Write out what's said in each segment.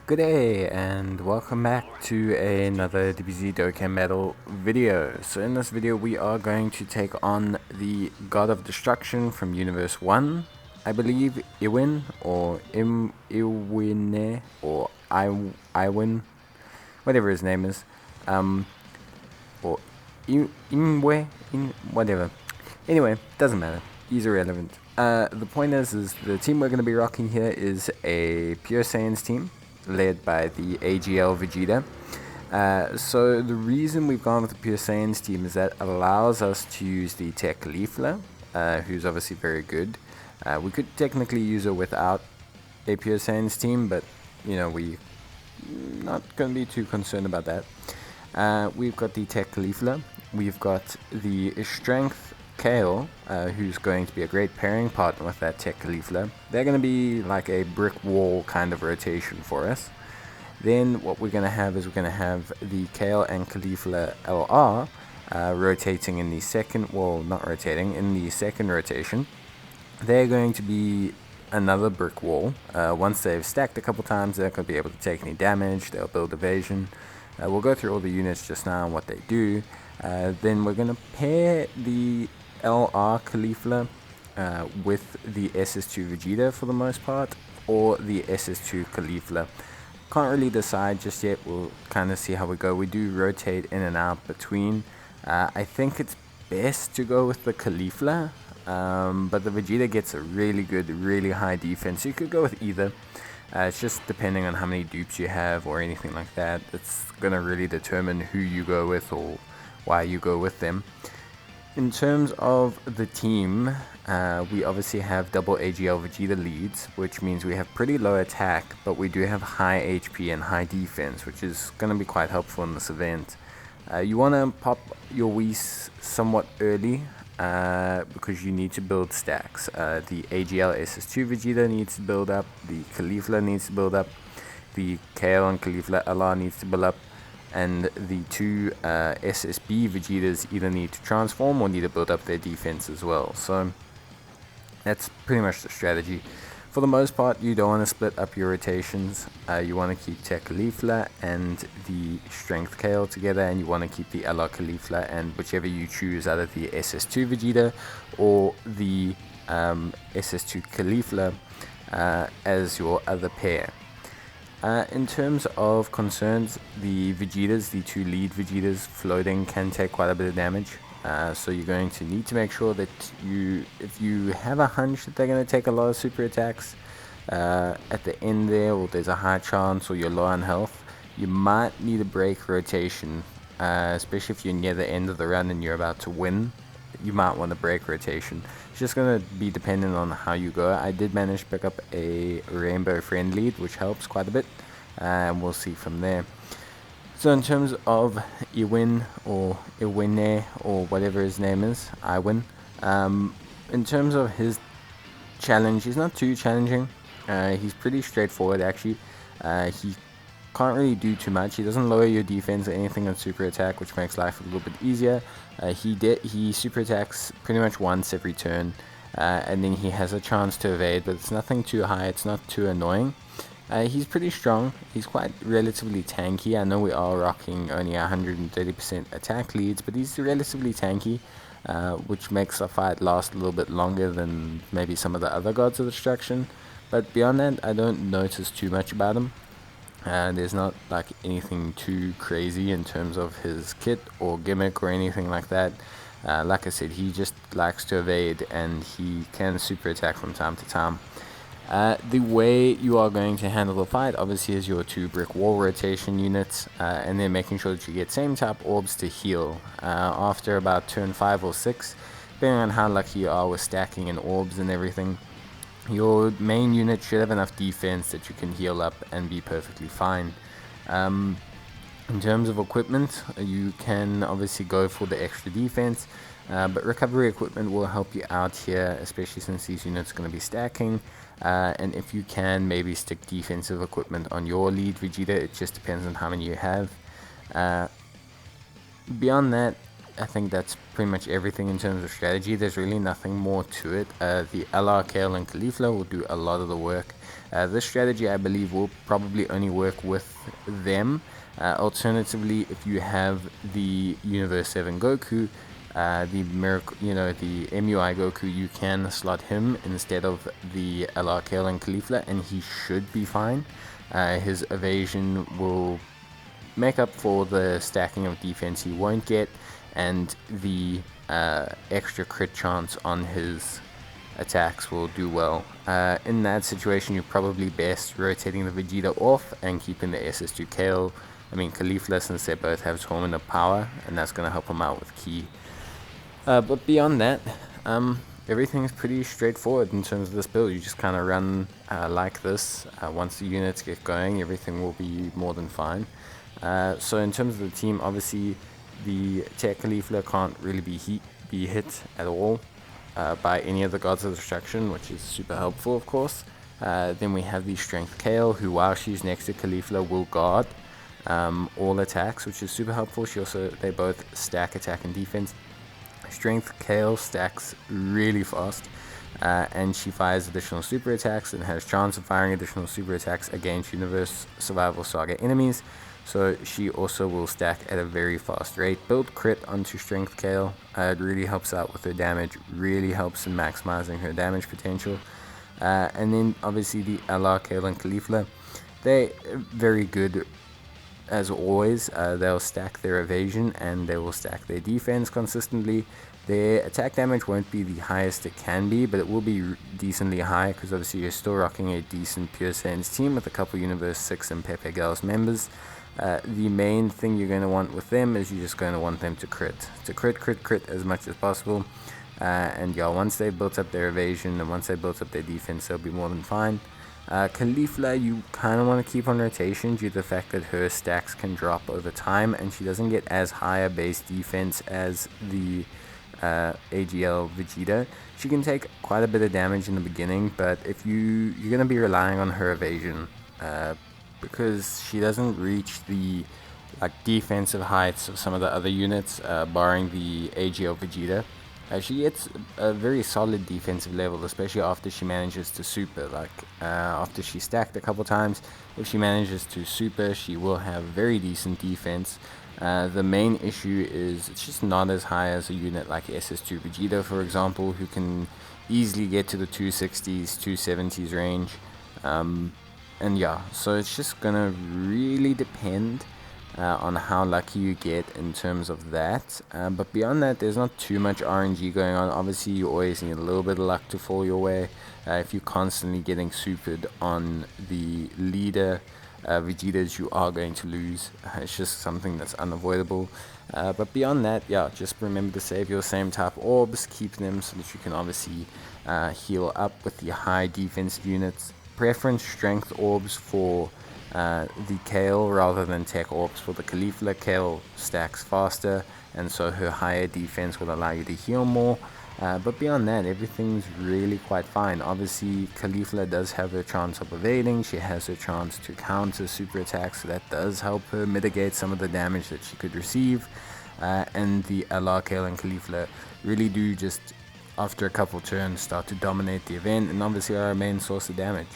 Good day and welcome back to another DBZ Dokkan Battle video. So in this video we are going to take on the God of Destruction from Universe 1. I believe Iwne or Iwne or Iwne, whatever his name is. Or Iwne, whatever. Anyway, doesn't matter. He's irrelevant. The point is the team we're going to be rocking here is a Pure Saiyans team led by the AGL Vegeta. So the reason we've gone with the Pure Saiyans team is that allows us to use the tech Caulifla, who's obviously very good. We could technically use her without a Pure Saiyans team, but you know, we're not going to be too concerned about that. We've got the tech Caulifla, we've got the strength Kale, who's going to be a great pairing partner with that tech Caulifla. They're going to be like a brick wall kind of rotation for us. Then what we're going to have is we're going to have the Kale and Caulifla LR rotating in the second, well, not rotating, in the second rotation. They're going to be another brick wall. Once they've stacked a couple times, they're going to be able to take any damage. They'll build evasion. We'll go through all the units just now and what they do. Then we're going to pair the LR Caulifla with the SS2 Vegeta for the most part, or the SS2 Caulifla. Can't really decide just yet. We'll kind of see how we go. We do rotate in and out between. I think it's best to go with the Caulifla, but the Vegeta gets a really good, really high defense. You could go with either. It's just depending on how many dupes you have or anything like that. It's going to really determine who you go with or why you go with them. In terms of the team, we obviously have double AGL Vegeta leads, which means we have pretty low attack, but we do have high HP and high defense, which is going to be quite helpful in this event. You want to pop your Whis somewhat early, because you need to build stacks. The AGL SS2 Vegeta needs to build up, the Caulifla needs to build up, the Kale and Caulifla LR needs to build up, and the two SSB Vegetas either need to transform or need to build up their defense as well. So that's pretty much the strategy. For the most part, you don't want to split up your rotations. You want to keep Tech Caulifla and the Strength Kale together, and you want to keep the LR Caulifla and whichever you choose, either the SS2 Vegeta or the SS2 Caulifla as your other pair. In terms of concerns, the Vegetas, the two lead Vegetas floating can take quite a bit of damage. So you're going to need to make sure that if you have a hunch that they're going to take a lot of super attacks at the end there, or there's a high chance, or you're low on health, you might need a break rotation, especially if you're near the end of the run and you're about to win. You might want to break rotation. It's just going to be dependent on how you go. I did manage to pick up a rainbow friend lead, which helps quite a bit, and we'll see from there. So in terms of Iwne or Iwne or whatever his name is, Iwne, in terms of his challenge, he's not too challenging. He's pretty straightforward actually. He can't really do too much. He doesn't lower your defense or anything on super attack, which makes life a little bit easier. He super attacks pretty much once every turn, and then he has a chance to evade, but it's nothing too high. It's not too annoying. He's pretty strong. He's quite relatively tanky. I know we are rocking only 130% attack leads, but he's relatively tanky, which makes a fight last a little bit longer than maybe some of the other Gods of Destruction. But beyond that, I don't notice too much about him. There's not like anything too crazy in terms of his kit or gimmick or anything like that. Like I said, he just likes to evade, and he can super attack from time to time. The way you are going to handle the fight obviously is your two brick wall rotation units, and then making sure that you get same type orbs to heal after about turn 5 or 6, depending on how lucky you are with stacking and orbs and everything. Your main unit should have enough defense that you can heal up and be perfectly fine. In terms of equipment, you can obviously go for the extra defense, but recovery equipment will help you out here, especially since these units are going to be stacking. And if you can, maybe stick defensive equipment on your lead Vegeta. It just depends on how many you have. Beyond that, I think that's pretty much everything in terms of strategy. There's really nothing more to it. The Alot, Kale, and Caulifla will do a lot of the work. This strategy, I believe, will probably only work with them. Alternatively, if you have the Universe 7 Goku, the miracle, the MUI Goku, you can slot him instead of the Alot, Kale, and Caulifla, and he should be fine. His evasion will make up for the stacking of defense he won't get, and the extra crit chance on his attacks will do well. In that situation, you're probably best rotating the Vegeta off and keeping the SS2 Caulifla, since they both have Torment of Power, and that's going to help him out with Ki. But beyond that, everything is pretty straightforward in terms of this build. You just kind of run like this. Once the units get going, everything will be more than fine. So in terms of the team, obviously the Tech Caulifla can't really be hit at all by any of the Gods of Destruction, which is super helpful, of course. Then we have the Strength Kale, who while she's next to Caulifla will guard all attacks, which is super helpful. They both stack attack and defense. Strength Kale stacks really fast, and she fires additional super attacks and has chance of firing additional super attacks against Universe Survival Saga enemies. So she also will stack at a very fast rate. Build crit onto Strength Kale. It really helps out with her damage, really helps in maximizing her damage potential. And then obviously the Alot, Kale, and Caulifla, they're very good as always. They'll stack their evasion and they will stack their defense consistently. Their attack damage won't be the highest it can be, but it will be decently high, because obviously you're still rocking a decent Pure Saiyans team with a couple Universe 6 and Pepe Gals members. The main thing you're going to want with them is you're just going to want them to crit as much as possible. And yeah, once they've built up their evasion and once they've built up their defense, they'll be more than fine. Caulifla, you kind of want to keep on rotation due to the fact that her stacks can drop over time, and she doesn't get as high a base defense as the AGL Vegeta. She can take quite a bit of damage in the beginning, but if you're going to be relying on her evasion, because she doesn't reach the defensive heights of some of the other units, barring the AGL Vegeta. She gets a very solid defensive level, especially after she manages to super. After she stacked a couple times, if she manages to super, she will have very decent defense. The main issue is it's just not as high as a unit like SS2 Vegeta, for example, who can easily get to the 260s, 270s range. And yeah, so it's just gonna really depend on how lucky you get in terms of that. But beyond that, there's not too much RNG going on. Obviously, you always need a little bit of luck to fall your way. If you're constantly getting supered on the leader Vegetas, you are going to lose. It's just something that's unavoidable. But beyond that, yeah, just remember to save your same type orbs, keep them so that you can obviously heal up with the high defensive units. Preference strength orbs for the Kale rather than tech orbs for the Caulifla. Kale stacks faster, and so her higher defense will allow you to heal more. But beyond that, everything's really quite fine. Obviously, Caulifla does have her chance of evading. She has her chance to counter super attacks, so that does help her mitigate some of the damage that she could receive. And the Alot, Kale, and Caulifla really do just, after a couple turns, start to dominate the event, and obviously are our main source of damage.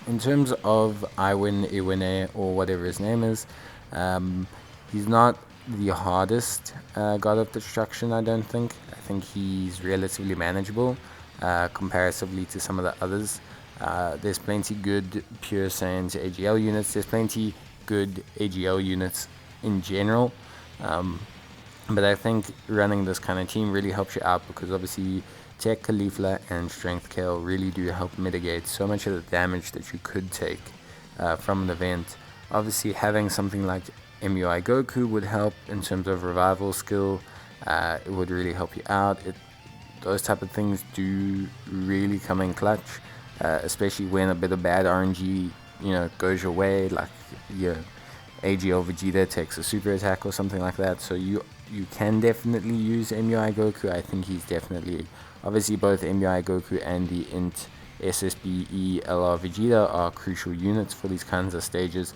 In terms of Iwne, or whatever his name is, he's not the hardest God of Destruction, I don't think. I think he's relatively manageable comparatively to some of the others. There's plenty good Pure Saiyans AGL units. There's plenty good AGL units in general. But I think running this kind of team really helps you out, because obviously Tech Caulifla and Strength Kale really do help mitigate so much of the damage that you could take from an event. Obviously, having something like MUI Goku would help in terms of revival skill. It would really help you out. Those type of things do really come in clutch, especially when a bit of bad RNG goes your way, like your AGL Vegeta takes a super attack or something like that. So you can definitely use MUI Goku. I think he's definitely, obviously both MUI Goku and the Int SSBE LR Vegeta are crucial units for these kinds of stages.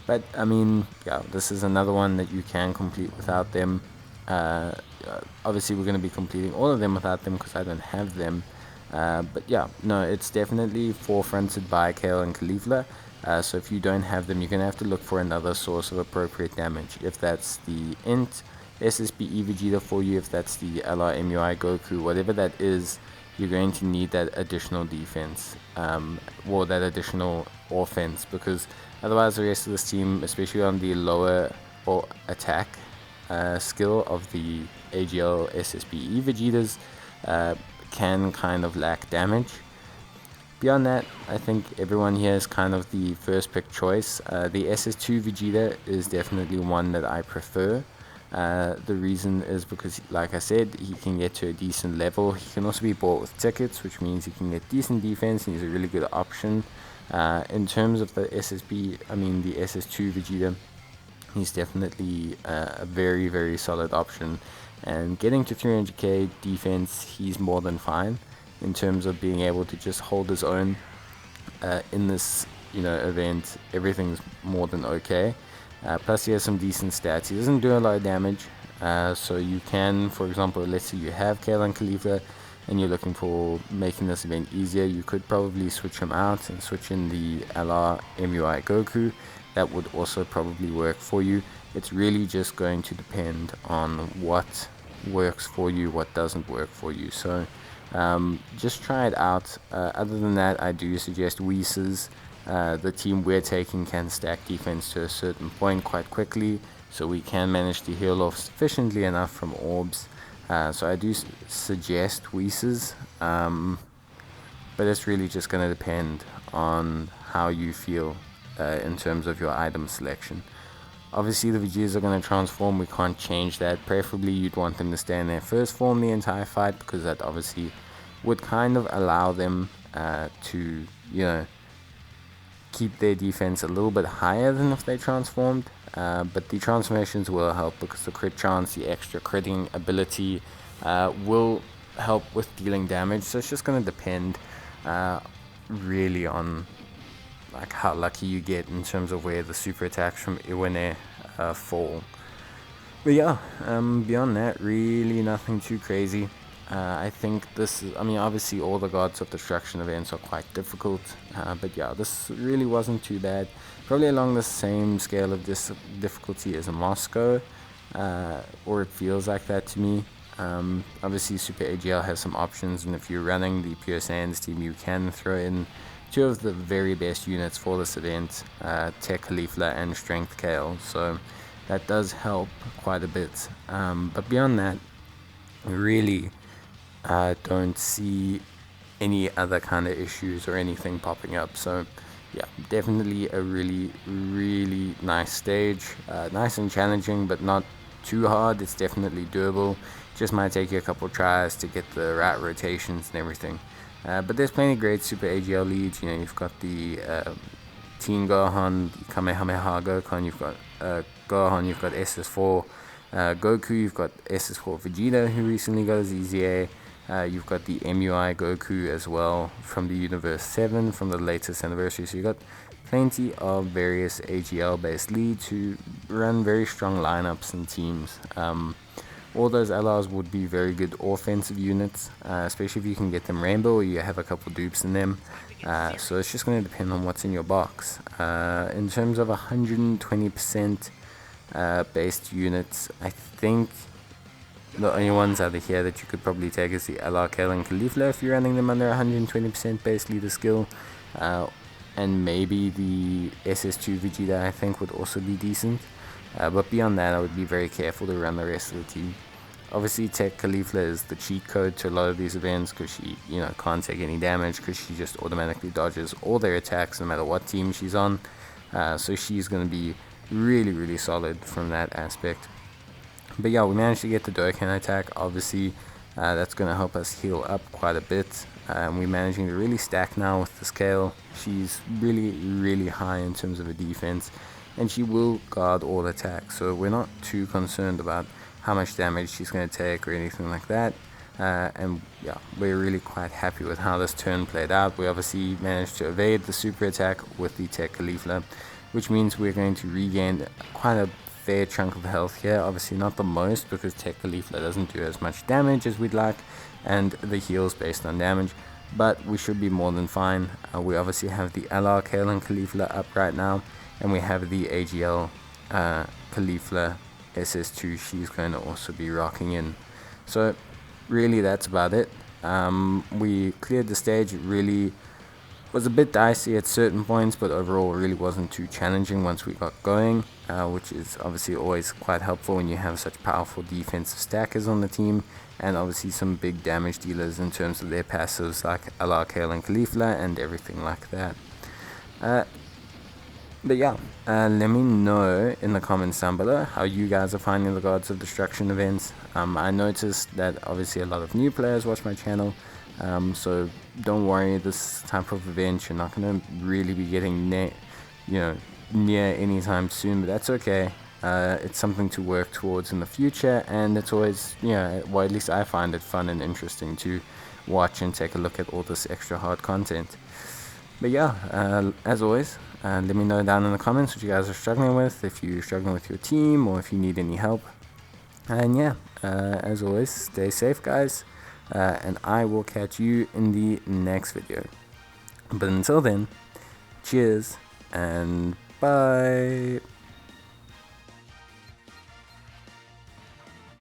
But I mean, yeah, this is another one that you can complete without them. Obviously we're going to be completing all of them without them because I don't have them. But yeah, no, it's definitely forefronted by Kale and Caulifla. So if you don't have them, you're going to have to look for another source of appropriate damage. If that's the Int SSBE Vegeta for you, if that's the LR MUI Goku, whatever that is, you're going to need that additional defense, or that additional offense, because otherwise the rest of this team, especially on the lower or attack skill of the AGL SSBE Vegetas, can kind of lack damage. Beyond that, I think everyone here is kind of the first pick choice. The SS2 Vegeta is definitely one that I prefer. The reason is because, like I said, he can get to a decent level. He can also be bought with tickets, which means he can get decent defense, and he's a really good option. In terms of the the SS2 Vegeta, he's definitely a very, very solid option. And getting to 300k defense, he's more than fine in terms of being able to just hold his own in this event. Everything's more than okay. Plus he has some decent stats. He doesn't do a lot of damage, so you can, for example, let's say you have Kale and Caulifla and you're looking for making this event easier, you could probably switch him out and switch in the LR MUI Goku. That would also probably work for you. It's really just going to depend on what works for you, what doesn't work for you. So just try it out. Other than that, I do suggest Whis. The team we're taking can stack defense to a certain point quite quickly, so we can manage to heal off sufficiently enough from orbs. So I do suggest Whis, but it's really just going to depend on how you feel in terms of your item selection. Obviously the Vegetas are going to transform, we can't change that. Preferably you'd want them to stay in their first form the entire fight, because that obviously would kind of allow them to, keep their defense a little bit higher than if they transformed. But the transformations will help, because the crit chance, the extra critting ability will help with dealing damage. So it's just going to depend really on like how lucky you get in terms of where the super attacks from Iwne fall. But yeah, beyond that, really nothing too crazy. I think this is, obviously all the Gods of Destruction events are quite difficult, but yeah, this really wasn't too bad. Probably along the same scale of difficulty as a Moscow, or it feels like that to me. Obviously Super AGL has some options, and if you're running the Pure Sands team, you can throw in two of the very best units for this event, Tech Caulifla and Strength Kale, so that does help quite a bit. But beyond that, really don't see any other kind of issues or anything popping up. So yeah, definitely a really, really nice stage. Nice and challenging, but not too hard. It's definitely doable. Just might take you a couple tries to get the right rotations and everything. But there's plenty of great Super AGL leads. You've got the Teen Gohan, Kamehameha Gohan, you've got Gohan, you've got SS4 Goku, you've got SS4 Vegeta, who recently got his EZA. You've got the MUI Goku as well from the Universe 7 from the latest anniversary. So you've got plenty of various AGL based leads who run very strong lineups and teams. All those LRs would be very good offensive units, especially if you can get them rainbow or you have a couple dupes in them. So it's just going to depend on what's in your box. In terms of 120% based units, I think the only ones out of here that you could probably take is the LR, Kale and Caulifla if you're running them under 120% base leader skill. And maybe the SS2 Vegeta I think would also be decent. But beyond that, I would be very careful to run the rest of the team. Obviously, Tech Caulifla is the cheat code to a lot of these events, because she, can't take any damage, because she just automatically dodges all their attacks no matter what team she's on. So she's going to be really, really solid from that aspect. But yeah, we managed to get the Dokkan attack. Obviously, that's going to help us heal up quite a bit. We're managing to really stack now with the scale. She's really, really high in terms of her defense, and she will guard all attacks, so we're not too concerned about how much damage she's going to take or anything like that. And yeah, we're really quite happy with how this turn played out. We obviously managed to evade the super attack with the Tech Caulifla, which means we're going to regain quite a fair chunk of health here. Obviously not the most, because Tech Caulifla doesn't do as much damage as we'd like, and the heals based on damage, but we should be more than fine. We obviously have the Alot, Kale and Caulifla up right now, and we have the AGL Caulifla SS2. She's going to also be rocking in. So really that's about it. We cleared the stage. It really was a bit dicey at certain points, but overall really wasn't too challenging once we got going, which is obviously always quite helpful when you have such powerful defensive stackers on the team, and obviously some big damage dealers in terms of their passives like Alot, Kale and Caulifla and everything like that. But yeah, let me know in the comments down below how you guys are finding the Gods of Destruction events. I noticed that obviously a lot of new players watch my channel, so don't worry, this type of event you're not going to really be getting near anytime soon, but that's okay. It's something to work towards in the future, and it's always, well, at least I find it fun and interesting to watch and take a look at all this extra hard content. But yeah, as always, let me know down in the comments what you guys are struggling with, if you're struggling with your team or if you need any help. And yeah, as always, stay safe guys, and I will catch you in the next video. But until then, cheers and bye.